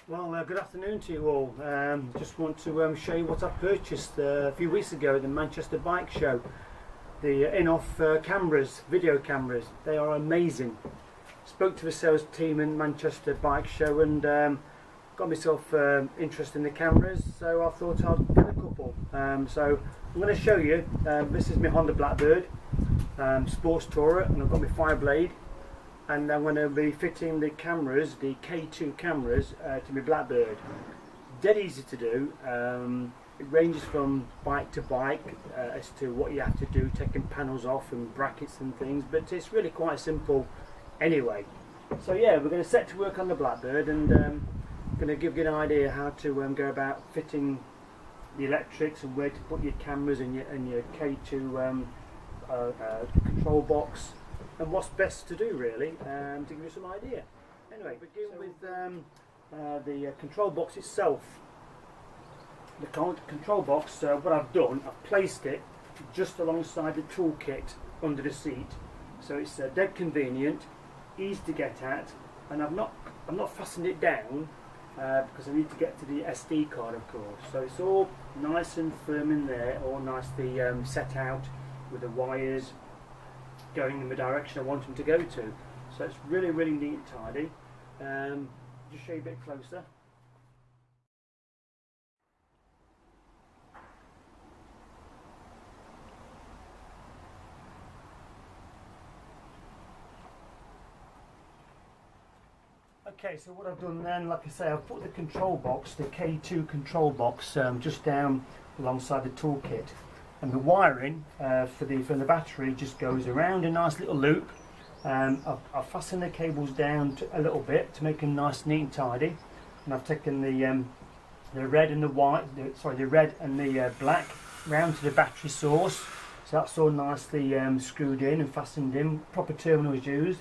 Well, good afternoon to you all. Just want to show you what I purchased a few weeks ago at the Manchester Bike Show. The INNOVV cameras, video cameras. They are amazing. Spoke to the sales team in Manchester Bike Show and got myself interested in the cameras, so I thought I'd get a couple. So I'm going to show you. This is my Honda Blackbird Sports Tourer, and I've got my Fireblade. And I'm going to be fitting the cameras, the K2 cameras, to my Blackbird. Dead easy to do. It ranges from bike to bike as to what you have to do, taking panels off and brackets and things, but it's really quite simple anyway. So yeah, we're going to set to work on the Blackbird, and I'm going to give you an idea how to go about fitting the electrics and where to put your cameras and your K2 control box, and what's best to do really, to give you some idea. Anyway, begin with the control box itself. The control box, what I've done, I've placed it just alongside the toolkit under the seat, so it's dead convenient, easy to get at, and I'm not fastened it down because I need to get to the SD card, of course. So it's all nice and firm in there, all nicely set out with the wires going in the direction I want them to go to. So it's really, really neat and tidy. Just show you a bit closer. Okay, so what I've done then, like I say, I've put the control box, the K2 control box, just down alongside the toolkit. And the wiring from the battery just goes around a nice little loop. I've fastened the cables down a little bit to make them nice, neat and tidy. And I've taken the red and the white, the red and the black round to the battery source. So that's all nicely screwed in and fastened in, proper terminals used.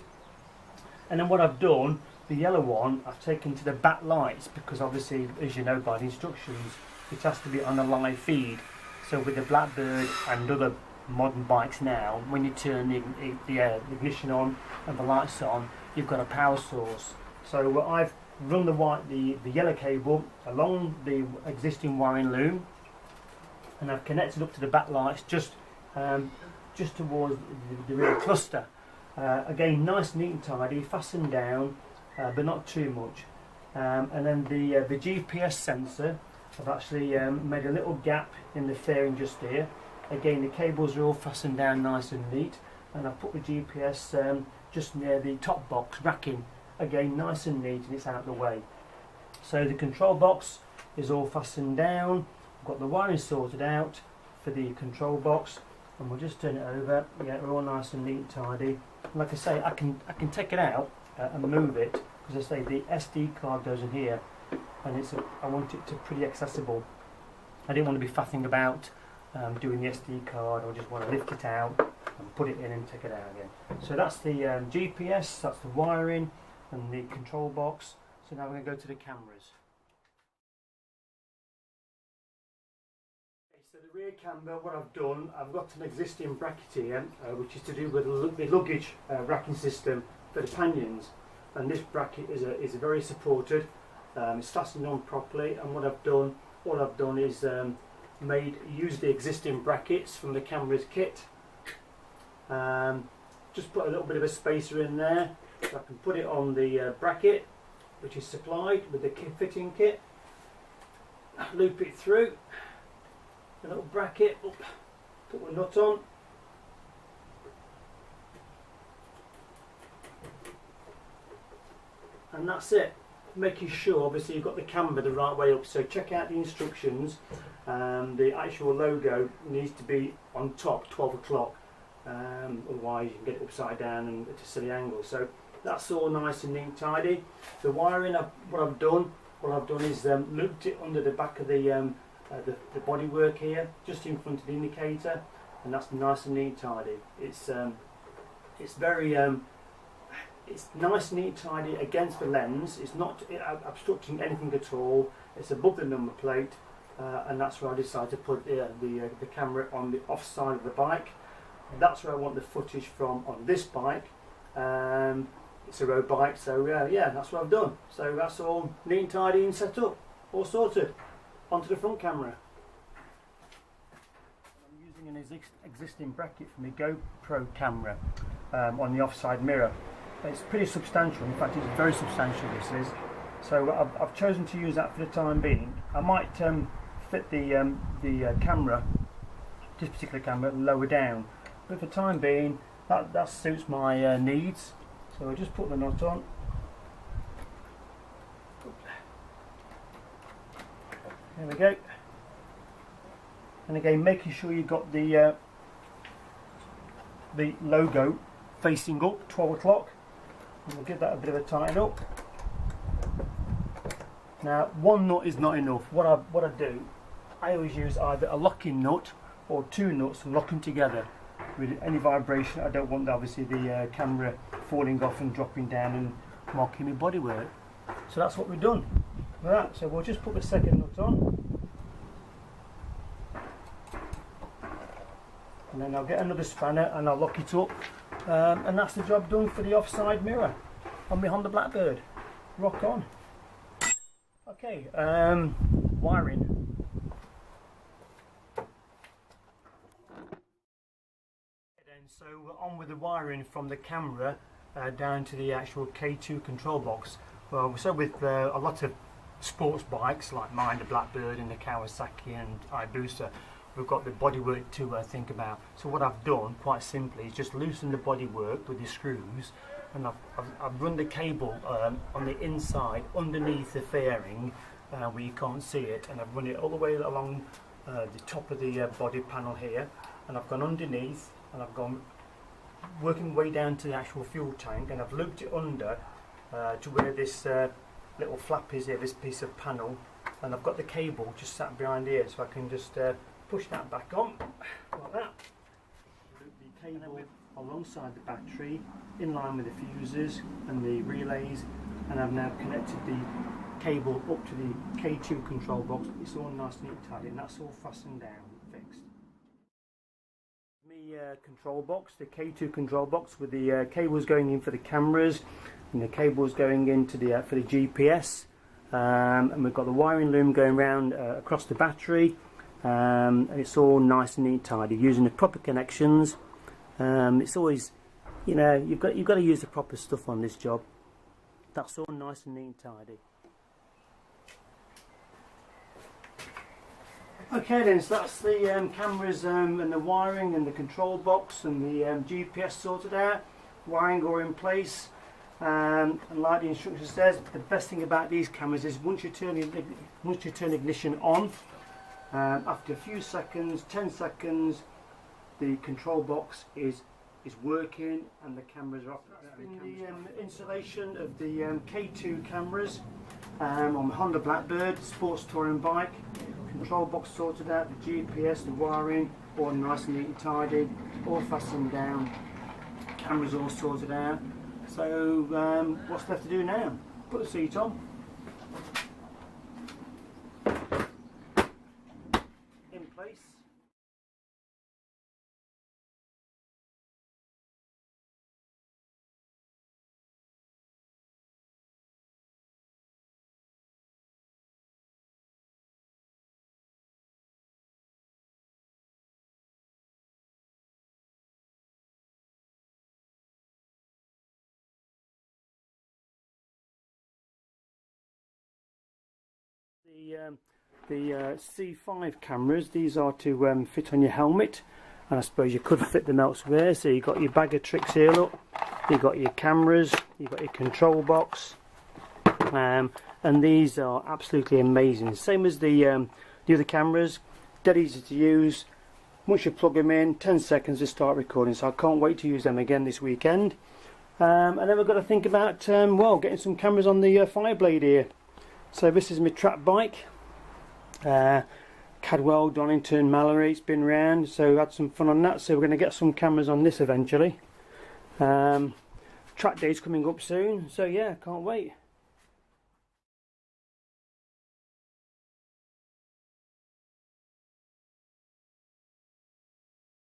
And then what I've done, the yellow one, I've taken to the back lights, because obviously, as you know by the instructions, it has to be on a live feed. So with the Blackbird and other modern bikes now, when you turn the ignition on and the lights on, you've got a power source. So I've run the yellow cable along the existing wiring loom, and I've connected up to the back lights just towards the rear cluster. Again, nice, neat and tidy, fastened down, but not too much. And then the GPS sensor, I've actually made a little gap in the fairing just here. Again, the cables are all fastened down nice and neat, and I've put the GPS just near the top box racking. Again, nice and neat, and it's out of the way. So the control box is all fastened down. I've got the wiring sorted out for the control box, and we'll just turn it over. Yeah, we're all nice and neat and tidy. And like I say, I can take it out and move it, because I say the SD card goes in here, and I want it to pretty accessible. I didn't want to be faffing about doing the SD card. I just want to lift it out and put it in and take it out again. So that's the GPS, that's the wiring and the control box. So now we're going to go to the cameras. Okay, so the rear camera, what I've done, I've got an existing bracket here, which is to do with the luggage racking system for the panions. And this bracket is very supported. It's fastened on properly, and what I've done is use the existing brackets from the camera's kit. Just put a little bit of a spacer in there, so I can put it on the bracket, which is supplied with the fitting kit. Loop it through the little bracket, put the nut on. And that's it. Making sure obviously you've got the camera the right way up, so check out the instructions. The actual logo needs to be on top, 12 o'clock, otherwise you can get it upside down and at a silly angle. So that's all nice and neat and tidy. The wiring, what I've done is looped it under the back of the bodywork here, just in front of the indicator, and that's nice and neat and tidy. It's very it's nice, neat, tidy against the lens. It's not obstructing anything at all. It's above the number plate, and that's where I decided to put the camera on the off side of the bike. That's where I want the footage from on this bike. it's a road bike, so yeah, that's what I've done. So that's all neat and tidy and set up, all sorted. Onto the front camera. I'm using an existing bracket for my GoPro camera on the offside mirror. It's pretty substantial, in fact it's very substantial this is. So I've chosen to use that for the time being. I might fit the camera, this particular camera, lower down, but for the time being that suits my needs. So I'll just put the nut on. There we go. And again, making sure you've got the logo facing up, 12 o'clock. We'll give that a bit of a tighten up. Now, one nut is not enough. What I do, I always use either a locking nut or two nuts and lock them together. With any vibration, I don't want obviously the camera falling off and dropping down and marking my bodywork. So that's what we've done with that. So we'll just put the second nut on, and then I'll get another spanner and I'll lock it up, and that's the job done for the offside mirror on my Honda Blackbird. Rock on. Okay, wiring. So we're on with the wiring from the camera down to the actual K2 control box. Well, so with a lot of sports bikes like mine, the Blackbird and the Kawasaki and Hayabusa, we've got the bodywork to think about. So what I've done, quite simply, is just loosen the bodywork with the screws, and I've run the cable on the inside underneath the fairing where you can't see it, and I've run it all the way along the top of the body panel here, and I've gone underneath and I've gone working way down to the actual fuel tank, and I've looped it under to where this little flap is here, this piece of panel, and I've got the cable just sat behind here, so I can just push that back on like that. Loop the cable alongside the battery in line with the fuses and the relays, and I've now connected the cable up to the K2 control box. It's all nice and neat and tidy, and that's all fastened down, fixed. Control box, the K2 control box, with the cables going in for the cameras and the cables going into the for the GPS, and we've got the wiring loom going round across the battery, and it's all nice and neat and tidy using the proper connections. It's always, you know, you've got to use the proper stuff on this job. That's all nice and neat and tidy. Okay then, so that's the cameras and the wiring and the control box and the GPS sorted out, wiring all in place, and like the instruction says, the best thing about these cameras is once you turn ignition on, after a few seconds, 10 seconds, the control box is working and the cameras are off. That's been the installation of the K2 cameras on the Honda Blackbird sports touring bike. Control box sorted out, the GPS, the wiring, all nice and neat and tidy, all fastened down, cameras all sorted out. So what's left to do now? Put the seat on, in place. The C5 cameras, these are to fit on your helmet, and I suppose you could fit them elsewhere. So you've got your bag of tricks here, look, you've got your cameras, you've got your control box, and these are absolutely amazing. Same as the other cameras, dead easy to use. Once you plug them in, 10 seconds to start recording, so I can't wait to use them again this weekend. And then we've got to think about well, getting some cameras on the Fireblade here. So this is my trap bike, Cadwell, Donington, Mallory, it's been round, so had some fun on that. So we're going to get some cameras on this eventually. Track day's coming up soon, so yeah, can't wait.